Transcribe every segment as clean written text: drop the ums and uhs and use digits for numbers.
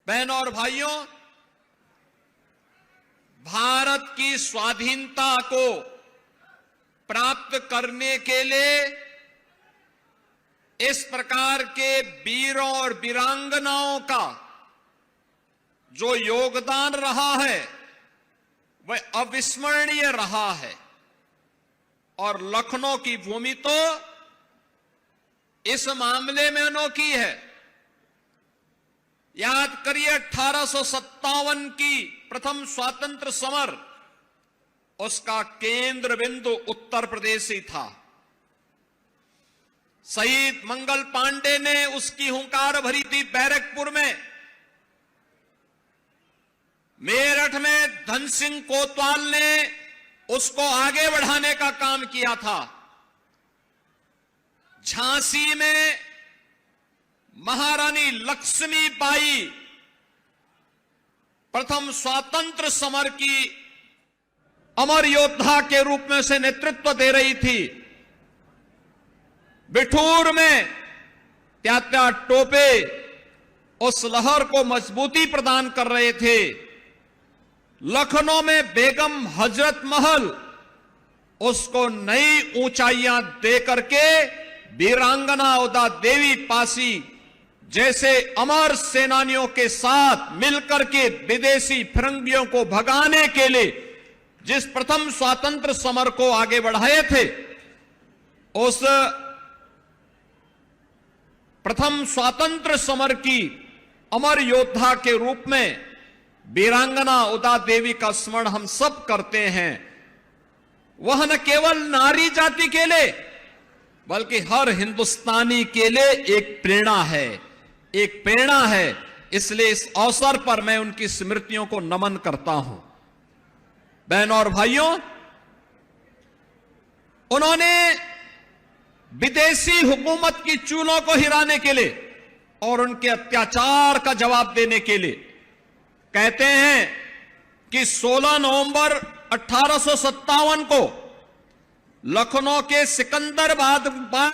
बहनों और भाइयों, भारत की स्वाधीनता को प्राप्त करने के लिए इस प्रकार के वीरों और वीरांगनाओं का जो योगदान रहा है वह अविस्मरणीय रहा है। और लखनऊ की भूमि तो इस मामले में अनोखी है। याद करिए 1857 की प्रथम स्वातंत्र समर, उसका केंद्र बिंदु उत्तर प्रदेश ही था। शहीद मंगल पांडे ने उसकी हुंकार भरी थी बैरकपुर में। मेरठ में धन सिंह कोतवाल ने उसको आगे बढ़ाने का काम किया था। झांसी में महारानी लक्ष्मीबाई प्रथम स्वातंत्र समर की अमर योद्धा के रूप में उसे नेतृत्व दे रही थी। बिठूर में त्यात्या टोपे उस लहर को मजबूती प्रदान कर रहे थे। लखनऊ में बेगम हजरत महल उसको नई ऊंचाइयां देकर के वीरांगना उदा देवी पासी जैसे अमर सेनानियों के साथ मिलकर के विदेशी फिरंगियों को भगाने के लिए जिस प्रथम स्वातंत्र समर को आगे बढ़ाए थे, उस प्रथम स्वातंत्र समर की अमर योद्धा के रूप में वीरांगना उदा देवी का स्मरण हम सब करते हैं। वह न केवल नारी जाति के लिए बल्कि हर हिंदुस्तानी के लिए एक प्रेरणा है। इसलिए इस अवसर पर मैं उनकी स्मृतियों को नमन करता हूं। बहनों और भाइयों, उन्होंने विदेशी हुकूमत की चूलों को हिलाने के लिए और उनके अत्याचार का जवाब देने के लिए कहते हैं कि 16 नवंबर 1857 को लखनऊ के सिकंदराबाद बाग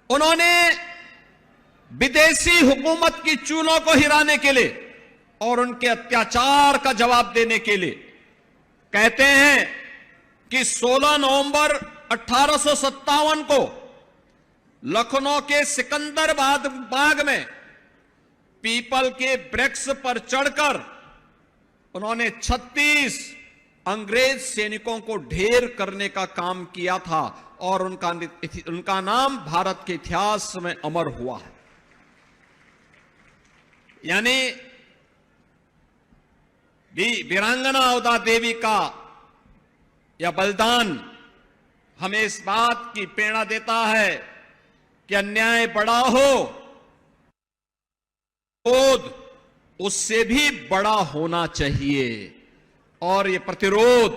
उन्होंने विदेशी हुकूमत की चूलों को हिलाने के लिए और उनके अत्याचार का जवाब देने के लिए कहते हैं कि 16 नवंबर 1857 को लखनऊ के सिकंदराबाद बाग में पीपल के वृक्ष पर चढ़कर उन्होंने 36 अंग्रेज सैनिकों को ढेर करने का काम किया था और उनका नाम भारत के इतिहास में अमर हुआ है। यानी वीरांगना उदा देवी का यह बलिदान हमें इस बात की प्रेरणा देता है कि अन्याय बड़ा हो, क्रोध उससे भी बड़ा होना चाहिए। और ये प्रतिरोध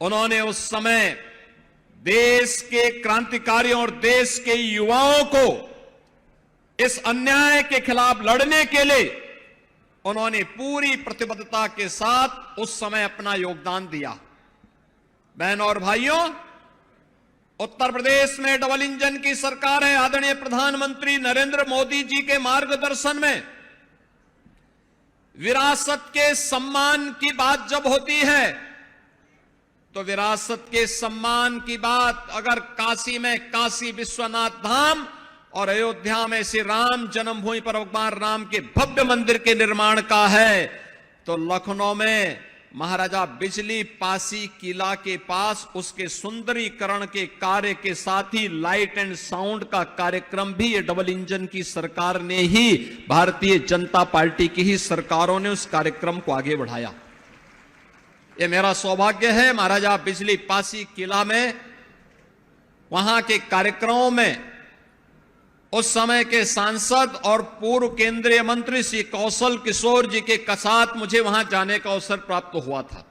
उन्होंने उस समय देश के क्रांतिकारियों और देश के युवाओं को इस अन्याय के खिलाफ लड़ने के लिए उन्होंने पूरी प्रतिबद्धता के साथ उस समय अपना योगदान दिया। बहनों और भाइयों, उत्तर प्रदेश में डबल इंजन की सरकार है। आदरणीय प्रधानमंत्री नरेंद्र मोदी जी के मार्गदर्शन में विरासत के सम्मान की बात जब होती है तो विरासत के सम्मान की बात अगर काशी में काशी विश्वनाथ धाम और अयोध्या में श्री राम जन्मभूमि पर भगवान राम के भव्य मंदिर के निर्माण का है, तो लखनऊ में महाराजा बिजली पासी किला के पास उसके सुंदरीकरण के कार्य के साथ ही लाइट एंड साउंड का कार्यक्रम भी ये डबल इंजन की सरकार ने ही, भारतीय जनता पार्टी की ही सरकारों ने उस कार्यक्रम को आगे बढ़ाया। ये मेरा सौभाग्य है महाराजा बिजली पासी किला में वहां के कार्यक्रमों में उस समय के सांसद और पूर्व केंद्रीय मंत्री श्री कौशल किशोर जी के साथ मुझे वहां जाने का अवसर प्राप्त हुआ था।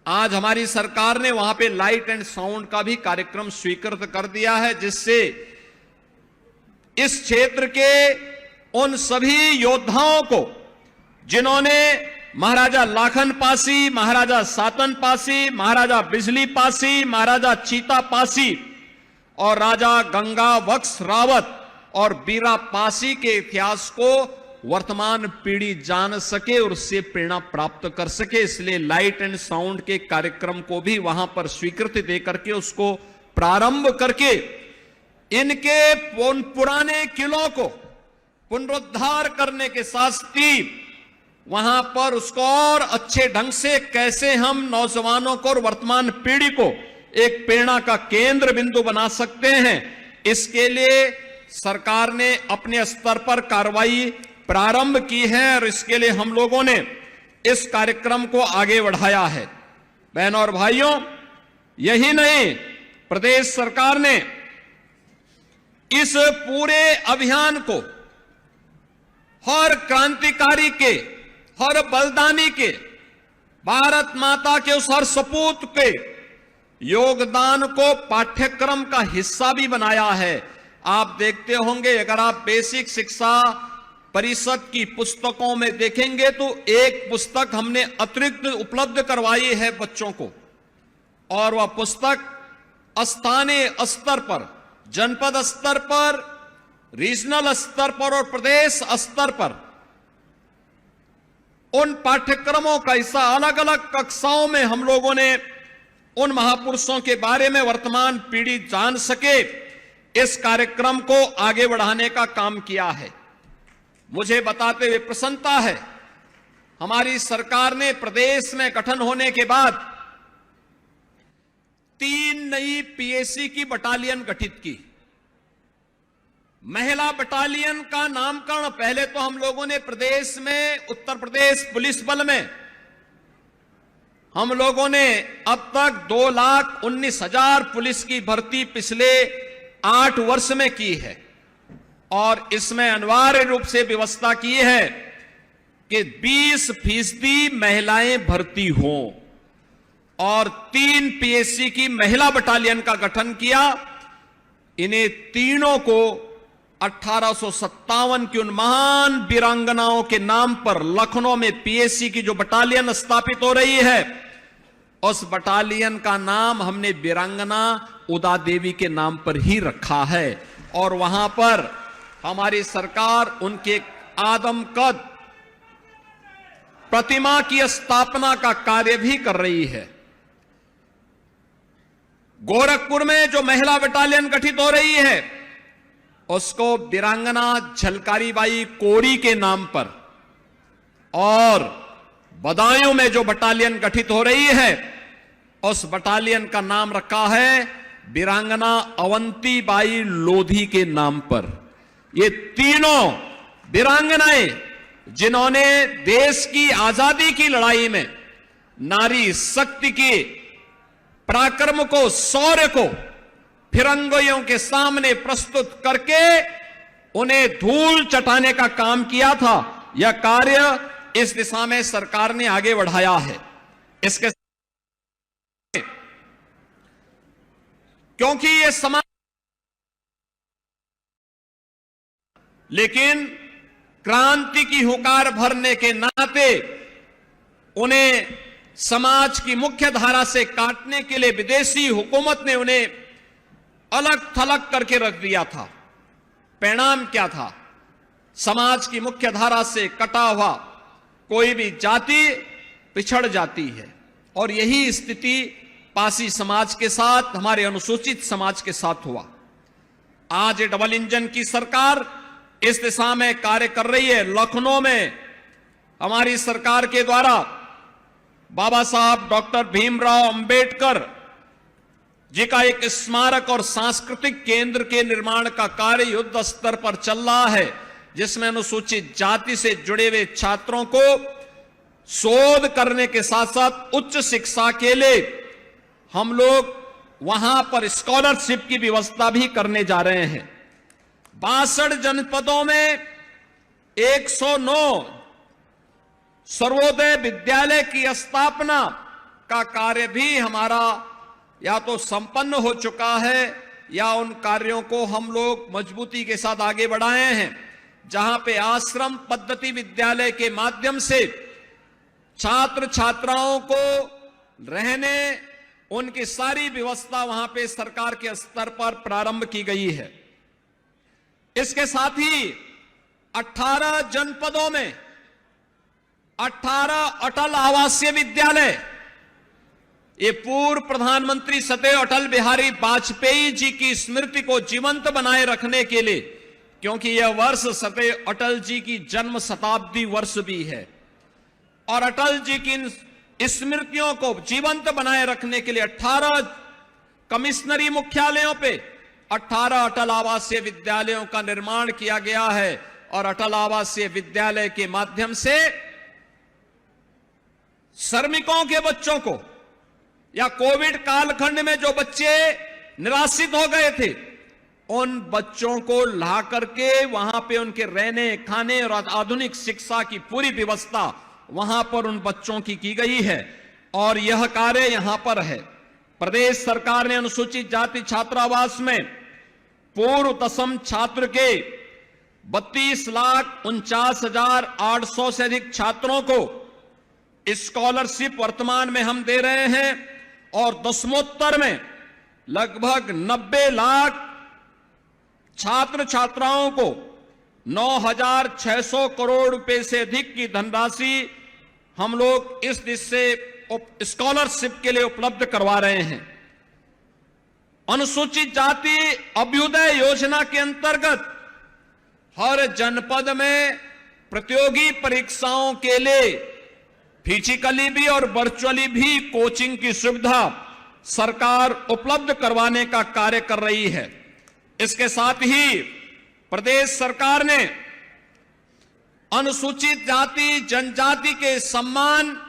आज हमारी सरकार ने वहां पे लाइट एंड साउंड का भी कार्यक्रम स्वीकृत कर दिया है, जिससे इस क्षेत्र के उन सभी योद्धाओं को जिन्होंने महाराजा लाखन पासी, महाराजा सातन पासी, महाराजा बिजली पासी, महाराजा चीता पासी और राजा गंगा बख्श रावत और बीरा पासी के इतिहास को वर्तमान पीढ़ी जान सके और उससे प्रेरणा प्राप्त कर सके। इसलिए लाइट एंड साउंड के कार्यक्रम को भी वहां पर स्वीकृति दे करके उसको प्रारंभ करके इनके उन पुराने किलों को पुनरुद्धार करने के साथ ही वहां पर उसको और अच्छे ढंग से कैसे हम नौजवानों को और वर्तमान पीढ़ी को एक प्रेरणा का केंद्र बिंदु बना सकते हैं, इसके लिए सरकार ने अपने स्तर पर कार्रवाई प्रारंभ की है और इसके लिए हम लोगों ने इस कार्यक्रम को आगे बढ़ाया है। बहनों और भाइयों, यही नहीं, प्रदेश सरकार ने इस पूरे अभियान को हर क्रांतिकारी के, हर बलिदानी के, भारत माता के उस हर सपूत के योगदान को पाठ्यक्रम का हिस्सा भी बनाया है। आप देखते होंगे, अगर आप बेसिक शिक्षा परिषद की पुस्तकों में देखेंगे तो एक पुस्तक हमने अतिरिक्त उपलब्ध करवाई है बच्चों को, और वह पुस्तक स्थानीय स्तर पर, जनपद स्तर पर, रीजनल स्तर पर और प्रदेश स्तर पर उन पाठ्यक्रमों का हिस्सा अलग अलग कक्षाओं में हम लोगों ने उन महापुरुषों के बारे में वर्तमान पीढ़ी जान सके, इस कार्यक्रम को आगे बढ़ाने का काम किया है। मुझे बताते हुए प्रसन्नता है, हमारी सरकार ने प्रदेश में गठन होने के बाद 3 नई पीएसी की बटालियन गठित की। महिला बटालियन का नामकरण पहले तो हम लोगों ने प्रदेश में, उत्तर प्रदेश पुलिस बल में हम लोगों ने अब तक 2,19,000 पुलिस की भर्ती पिछले 8 वर्ष में की है, और इसमें अनिवार्य रूप से व्यवस्था की है कि 20% महिलाएं भर्ती हों, और 3 पीएससी की महिला बटालियन का गठन किया। इन्हें तीनों को 1857 की उन महान वीरांगनाओं के नाम पर लखनऊ में पीएससी की जो बटालियन स्थापित हो रही है, उस बटालियन का नाम हमने वीरांगना उदा देवी के नाम पर ही रखा है, और वहां पर हमारी सरकार उनके आदमकद प्रतिमा की स्थापना का कार्य भी कर रही है। गोरखपुर में जो महिला बटालियन गठित हो रही है, उसको वीरांगना झलकारी बाई कोरी के नाम पर, और बदायूं में जो बटालियन गठित हो रही है, उस बटालियन का नाम रखा है वीरांगना अवंती बाई लोधी के नाम पर। ये तीनों वीरांगनाएं जिन्होंने देश की आजादी की लड़ाई में नारी शक्ति के पराक्रम को, शौर्य को फिरंगियों के सामने प्रस्तुत करके उन्हें धूल चटाने का काम किया था, यह कार्य इस दिशा में सरकार ने आगे बढ़ाया है। इसके क्योंकि ये समाज, लेकिन क्रांति की हुंकार भरने के नाते उन्हें समाज की मुख्य धारा से काटने के लिए विदेशी हुकूमत ने उन्हें अलग थलग करके रख दिया था। परिणाम क्या था? समाज की मुख्य धारा से कटा हुआ कोई भी जाति पिछड़ जाती है, और यही स्थिति पासी समाज के साथ, हमारे अनुसूचित समाज के साथ हुआ। आज डबल इंजन की सरकार इस दिशा में कार्य कर रही है। लखनऊ में हमारी सरकार के द्वारा बाबा साहब डॉक्टर भीमराव अंबेडकर जी का एक स्मारक और सांस्कृतिक केंद्र के निर्माण का कार्य युद्ध स्तर पर चल रहा है, जिसमें अनुसूचित जाति से जुड़े हुए छात्रों को शोध करने के साथ साथ उच्च शिक्षा के लिए हम लोग वहां पर स्कॉलरशिप की व्यवस्था भी करने जा रहे हैं। 62 जनपदों में 109 सर्वोदय विद्यालय की स्थापना का कार्य भी हमारा या तो संपन्न हो चुका है, या उन कार्यों को हम लोग मजबूती के साथ आगे बढ़ाए हैं, जहां पे आश्रम पद्धति विद्यालय के माध्यम से छात्र छात्राओं को रहने, उनकी सारी व्यवस्था वहां पे सरकार के स्तर पर प्रारंभ की गई है। इसके साथ ही 18 जनपदों में 18 अटल आवासीय विद्यालय, ये पूर्व प्रधानमंत्री सदैव अटल बिहारी वाजपेयी जी की स्मृति को जीवंत बनाए रखने के लिए, क्योंकि यह वर्ष सदैव अटल जी की जन्म शताब्दी वर्ष भी है, और अटल जी की इन स्मृतियों को जीवंत बनाए रखने के लिए 18 कमिश्नरी मुख्यालयों पे 18 अटल आवासीय विद्यालयों का निर्माण किया गया है। और अटल आवासीय विद्यालय के माध्यम से श्रमिकों के बच्चों को, या कोविड कालखंड में जो बच्चे निराश्रित हो गए थे, उन बच्चों को ला करके वहां पे उनके रहने खाने और आधुनिक शिक्षा की पूरी व्यवस्था वहां पर उन बच्चों की गई है। और यह कार्य यहां पर है। प्रदेश सरकार ने अनुसूचित जाति छात्रावास में पूर्व दसम छात्र के 32,49,800 से अधिक छात्रों को स्कॉलरशिप वर्तमान में हम दे रहे हैं, और दसमोत्तर में लगभग 90 लाख छात्र छात्राओं को 9,600 करोड़ रुपए से अधिक की धनराशि हम लोग इस दिशा से स्कॉलरशिप के लिए उपलब्ध करवा रहे हैं। अनुसूचित जाति अभ्युदय योजना के अंतर्गत हर जनपद में प्रतियोगी परीक्षाओं के लिए फिजिकली भी और वर्चुअली भी कोचिंग की सुविधा सरकार उपलब्ध करवाने का कार्य कर रही है। इसके साथ ही प्रदेश सरकार ने अनुसूचित जाति जनजाति के सम्मान,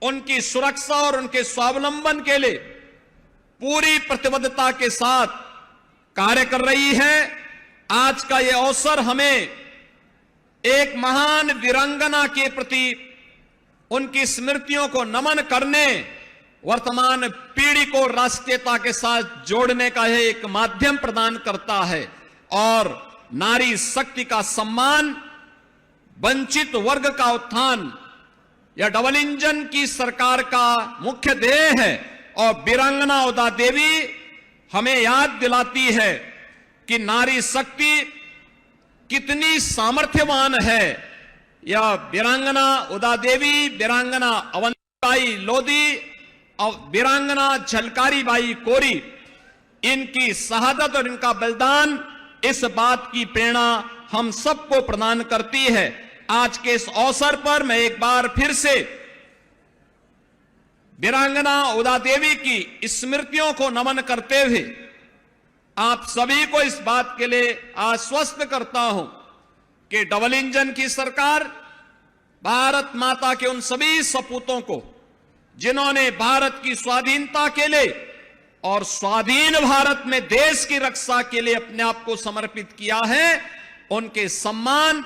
उनकी सुरक्षा और उनके स्वावलंबन के लिए पूरी प्रतिबद्धता के साथ कार्य कर रही है। आज का यह अवसर हमें एक महान वीरांगना के प्रति उनकी स्मृतियों को नमन करने, वर्तमान पीढ़ी को राष्ट्रीयता के साथ जोड़ने का यह एक माध्यम प्रदान करता है। और नारी शक्ति का सम्मान, वंचित वर्ग का उत्थान, यह डबल इंजन की सरकार का मुख्य ध्येय है। और वीरांगना उदा देवी हमें याद दिलाती है कि नारी शक्ति कितनी सामर्थ्यवान है। यह वीरांगना उदा देवी, वीरांगना अवंतीबाई लोधी और वीरांगना झलकारी बाई कोरी, इनकी शहादत और इनका बलिदान इस बात की प्रेरणा हम सबको प्रदान करती है। आज के इस अवसर पर मैं एक बार फिर से वीरांगना उदा देवी की स्मृतियों को नमन करते हुए आप सभी को इस बात के लिए आश्वस्त करता हूं कि डबल इंजन की सरकार भारत माता के उन सभी सपूतों को, जिन्होंने भारत की स्वाधीनता के लिए और स्वाधीन भारत में देश की रक्षा के लिए अपने आप को समर्पित किया है, उनके सम्मान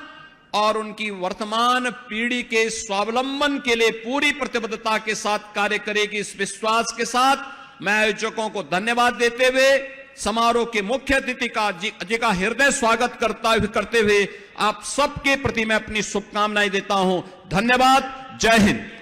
और उनकी वर्तमान पीढ़ी के स्वावलंबन के लिए पूरी प्रतिबद्धता के साथ कार्य करेगी। इस विश्वास के साथ मैं आयोजकों को धन्यवाद देते हुए समारोह के मुख्य अतिथि का हृदय स्वागत करते हुए आप सबके प्रति मैं अपनी शुभकामनाएं देता हूं। धन्यवाद। जय हिंद।